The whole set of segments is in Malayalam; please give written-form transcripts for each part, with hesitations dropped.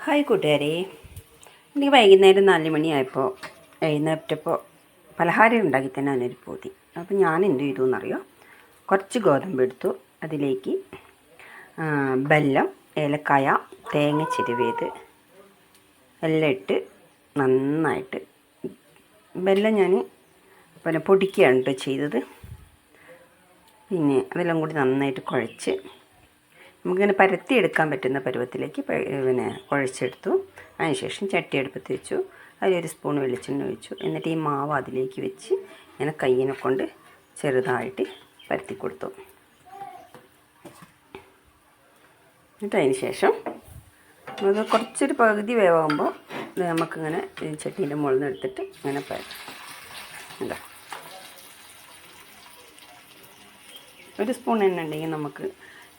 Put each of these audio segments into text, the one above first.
ഹായ് കൂട്ടുകാരെ, എനിക്ക് വൈകുന്നേരം 4 മണിയായപ്പോൾ എഴുന്നേറ്റപ്പോൾ പലഹാരം ഉണ്ടാക്കി തന്നാനൊരു പൂതി. അപ്പോൾ ഞാൻ എന്ത് ചെയ്തു എന്നറിയോ, കുറച്ച് ഗോതമ്പ് എടുത്തു. അതിലേക്ക് ബെല്ലം, ഏലക്കായ, തേങ്ങ ചിരവിയത് എല്ലാം ഇട്ട് നന്നായിട്ട്, ബെല്ലം ഞാൻ പൊടിക്കുകയാണ് കേട്ടോ ചെയ്തത്. പിന്നെ അതെല്ലാം കൂടി നന്നായിട്ട് കുഴച്ച് നമുക്കിങ്ങനെ പരത്തിയെടുക്കാൻ പറ്റുന്ന പരുവത്തിലേക്ക് കുഴച്ചെടുത്തു. അതിനുശേഷം ചട്ടി അടുപ്പത്ത് വെച്ചു. അതിലൊരു സ്പൂൺ വെളിച്ചെണ്ണ ഒഴിച്ചു. എന്നിട്ട് ഈ മാവ് അതിലേക്ക് വെച്ച് ഇങ്ങനെ കയ്യിനെ കൊണ്ട് ചെറുതായിട്ട് പരത്തി കൊടുത്തു. എന്നിട്ട് അതിന് ശേഷം അത് കുറച്ചൊരു പകുതി വേവാകുമ്പോൾ നമുക്കിങ്ങനെ ചട്ടീൻ്റെ മുകളിൽ നിന്ന് എടുത്തിട്ട് ഇങ്ങനെ എന്താ ഒരു സ്പൂൺ എണ്ണ ഉണ്ടെങ്കിൽ നമുക്ക്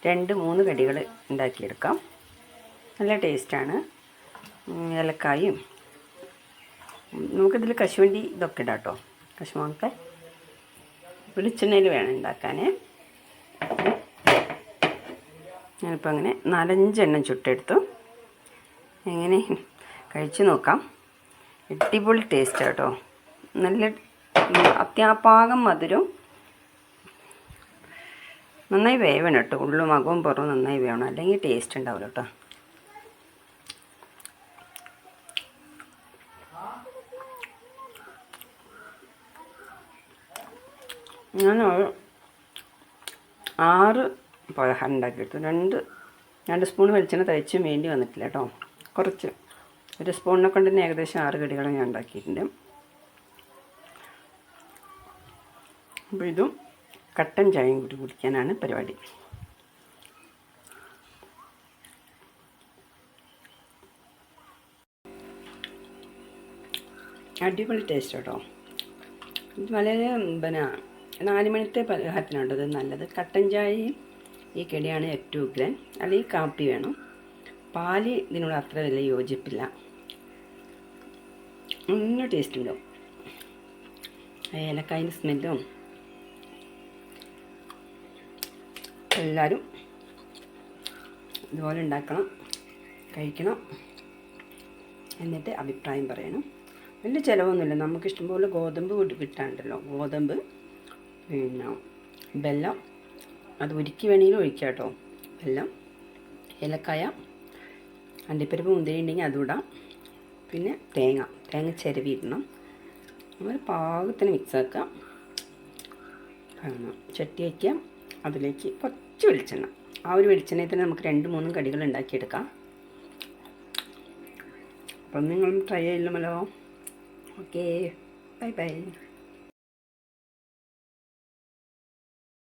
2-3 കടികൾ ഉണ്ടാക്കിയെടുക്കാം. നല്ല ടേസ്റ്റാണ്. ഏലക്കായും നമുക്കിതിൽ കശുവണ്ടി ഇതൊക്കെ ഇടാം കേട്ടോ. കശുമാങ്ങ വെളിച്ചെണ്ണയിൽ വേണം ഉണ്ടാക്കാൻ. ഞാനിപ്പോൾ അങ്ങനെ 4-5 എണ്ണം ചുട്ടെടുത്തു. എങ്ങനെ കഴിച്ചു നോക്കാം. അടിപൊളി ടേസ്റ്റാണ് കേട്ടോ. നല്ല അത്യാപാകം മധുരം, നന്നായി വേവണം കേട്ടോ. ഉള്ളും അകവും പുറവും നന്നായി വേവണം, അല്ലെങ്കിൽ ടേസ്റ്റ് ഉണ്ടാവില്ല കേട്ടോ. ഞാൻ 6 പലഹാരം ഉണ്ടാക്കിയെടുത്തു. 2 സ്പൂൺ വെളിച്ചെണ്ണ തയ്ച്ചും വേണ്ടി വന്നിട്ടില്ല കേട്ടോ. കുറച്ച് ഒരു സ്പൂണിനെ കൊണ്ട് തന്നെ ഏകദേശം 6 കടികൾ ഞാൻ ഉണ്ടാക്കിയിട്ടുണ്ട്. അപ്പോൾ ഇതും കട്ടൻ ചായയും കൂടി കുടിക്കാനാണ് പരിപാടി. അടിപൊളി ടേസ്റ്റ് കേട്ടോ. ഇത് വളരെ 4 മണിത്തെ പലഹാരത്തിനാണ് ഇത് നല്ലത്. കട്ടൻ ചായയും ഈ കടിയാണ് ഏറ്റവും ഉഗ്രൻ. അല്ലെങ്കിൽ കാപ്പി വേണം. പാല് ഇതിനോട് അത്ര വലിയ യോജിപ്പില്ല. നല്ല ടേസ്റ്റ് ഉണ്ടാവും. ഏലക്കായൻ്റെ സ്മെല്ലും. എല്ലാവരും ഇതുപോലെ ഉണ്ടാക്കണം, കഴിക്കണം, എന്നിട്ട് അഭിപ്രായം പറയണം. വലിയ ചിലവൊന്നുമില്ല. നമുക്ക് ഇഷ്ടംപോലെ ഗോതമ്പ് കിട്ടാണ്ടല്ലോ. ഗോതമ്പ്, പിന്നെ ബെല്ലം, അത് ഉരുക്കി വേണമെങ്കിലും ഒഴിക്കാം കേട്ടോ. ബെല്ലം, ഏലക്കായ, അണ്ടിപ്പരിപ്പ്, മുന്തിരി ഉണ്ടെങ്കിൽ അതും. പിന്നെ തേങ്ങ ചിരവി ഇടണം. നമ്മൾ പാകത്തിന് മിക്സാക്കാം. ചട്ടി വയ്ക്കാം. അതിലേക്ക് കുറച്ച് വെളിച്ചെണ്ണ. ആ ഒരു വെളിച്ചെണ്ണയിൽ തന്നെ നമുക്ക് 2-3 കടികൾ ഉണ്ടാക്കിയെടുക്കാം. അപ്പം നിങ്ങളും ട്രൈ ചെയ്യില്ലമല്ലോ. Okay, bye by.